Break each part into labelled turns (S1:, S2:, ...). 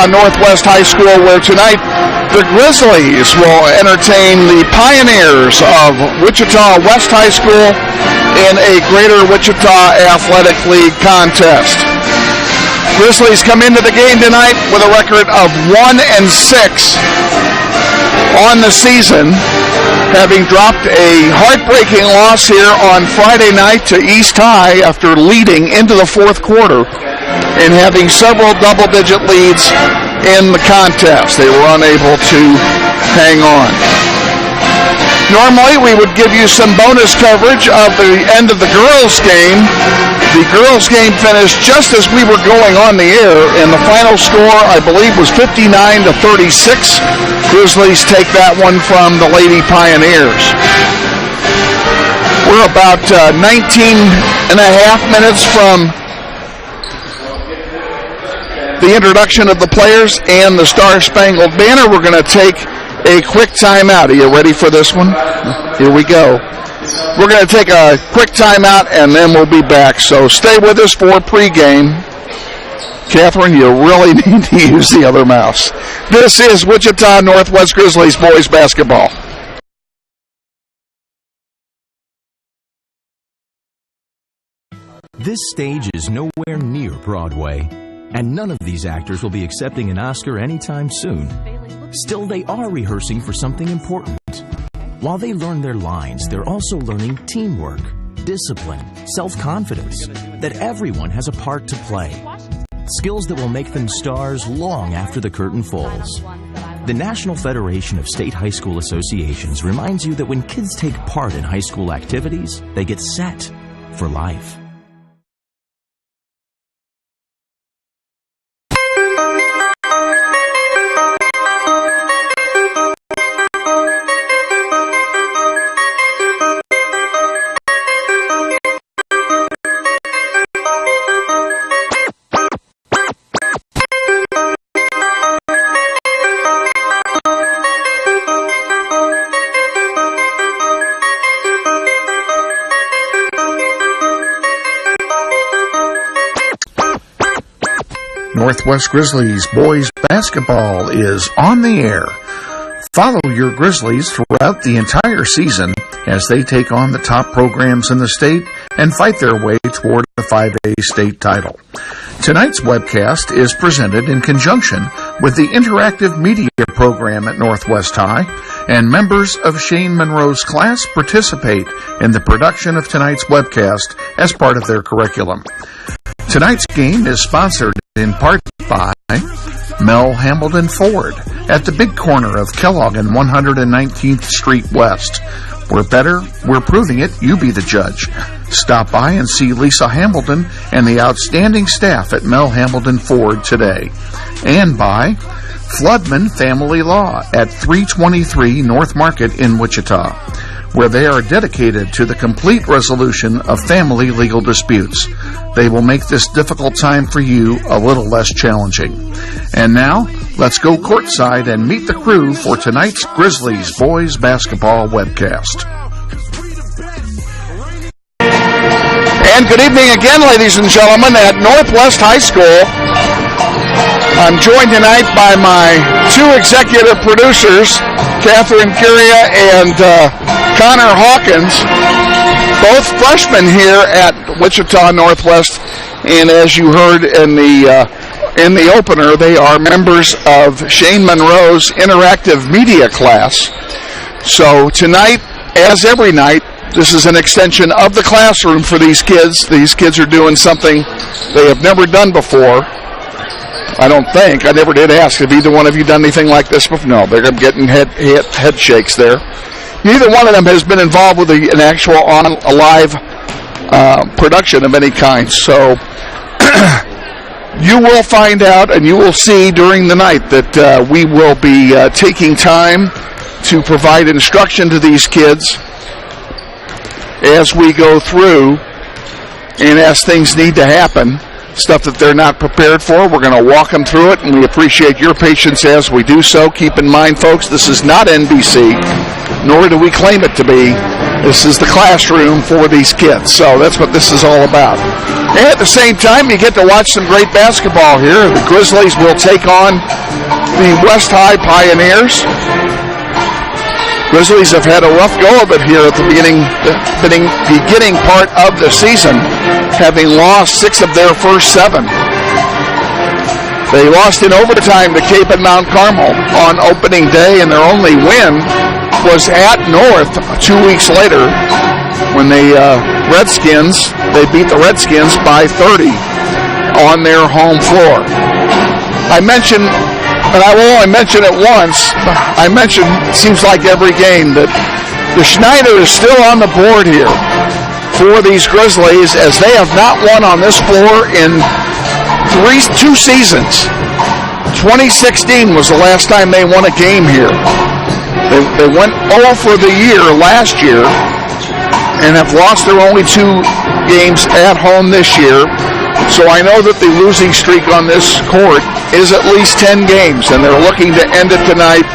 S1: Wichita Northwest High School, where tonight the Grizzlies will entertain the Pioneers of Wichita West High School in a Greater Wichita Athletic League contest. Grizzlies come into the game tonight with a record of 1-6 on the season, having dropped a heartbreaking loss here on Friday night to East High after leading into the fourth quarter and having several double-digit leads in the contest. They were unable to hang on. Normally, we would give you some bonus coverage of the end of the girls' game. The girls' game finished just as we were going on the air, and the final score, I believe, was 59-36. Grizzlies take that one from the Lady Pioneers. We're about 19 and a half minutes from the introduction of the players and the Star-Spangled Banner. We're going to take a quick timeout. Are you ready for this one? Here we go. We're going to take a quick timeout, and then we'll be back. So stay with us for pregame. Catherine, you really need to use the other mouse. This is Wichita Northwest Grizzlies boys basketball.
S2: This stage is nowhere near Broadway, and none of these actors will be accepting an Oscar anytime soon. Still, they are rehearsing for something important. While they learn their lines, they're also learning teamwork, discipline, self-confidence, that everyone has a part to play. Skills that will make them stars long after the curtain falls. The National Federation of State High School Associations reminds you that when kids take part in high school activities, they get set for life.
S1: Northwest Grizzlies boys basketball is on the air. Follow your Grizzlies throughout the entire season as they take on the top programs in the state and fight their way toward the 5A state title. Tonight's webcast is presented in conjunction with the interactive media program at Northwest High, and members of Shane Monroe's class participate in the production of tonight's webcast as part of their curriculum. Tonight's game is sponsored in part by Mel Hambledon Ford at the big corner of Kellogg and 119th Street West. We're better, we're proving it, you be the judge. Stop by and see Lisa Hambledon and the outstanding staff at Mel Hambledon Ford today. And by Floodman Family Law at 323 North Market in Wichita, where they are dedicated to the complete resolution of family legal disputes. They will make this difficult time for you a little less challenging. And now, let's go courtside and meet the crew for tonight's Grizzlies boys basketball webcast. And good evening again, ladies and gentlemen, at Northwest High School. I'm joined tonight by my two executive producers, Catherine Curia and Connor Hawkins, both freshmen here at Wichita Northwest, and as you heard in the opener, they are members of Shane Monroe's interactive media class. So tonight, as every night, this is an extension of the classroom for these kids. These kids are doing something they have never done before. I don't think. I never did ask. Have either one of you done anything like this before? No, they're getting head shakes there. Neither one of them has been involved with an actual a live production of any kind. So you will find out and you will see during the night that we will be taking time to provide instruction to these kids as we go through, and as things need to happen, stuff that they're not prepared for, we're going to walk them through it, and we appreciate your patience as we do so. Keep in mind, folks, this is not NBC, nor do we claim it to be. This is the classroom for these kids, so that's what this is all about. And at the same time, you get to watch some great basketball here. The Grizzlies will take on the West High Pioneers. Grizzlies have had a rough go of it here at the beginning part of the season, having lost 6 of their first 7. They lost in overtime to Cape and Mount Carmel on opening day, and their only win was at North 2 weeks later when they beat the Redskins by 30 on their home floor. I mentioned, and I will only mention it once, seems like every game, that the Schneider is still on the board here for these Grizzlies, as they have not won on this floor in 2 seasons. 2016 was the last time they won a game here. They went 0 for the year last year and have lost their only 2 games at home this year. So I know that the losing streak on this court is at least 10 games, and they're looking to end it tonight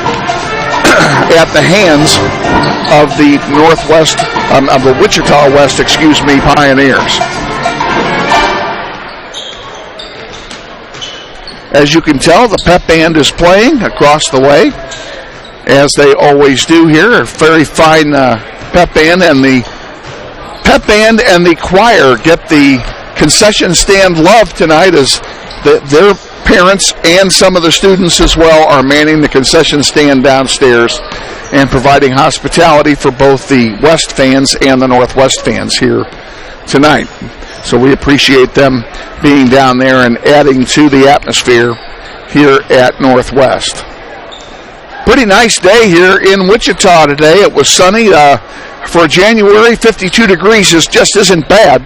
S1: at the hands of the Wichita West, Pioneers. As you can tell, the pep band is playing across the way, as they always do here. A very fine pep band, and the choir get the concession stand love tonight, as their parents and some of the students as well are manning the concession stand downstairs and providing hospitality for both the West fans and the Northwest fans here tonight. So we appreciate them being down there and adding to the atmosphere here at Northwest. Pretty nice day here in Wichita today. It was sunny for January. 52 degrees just isn't bad.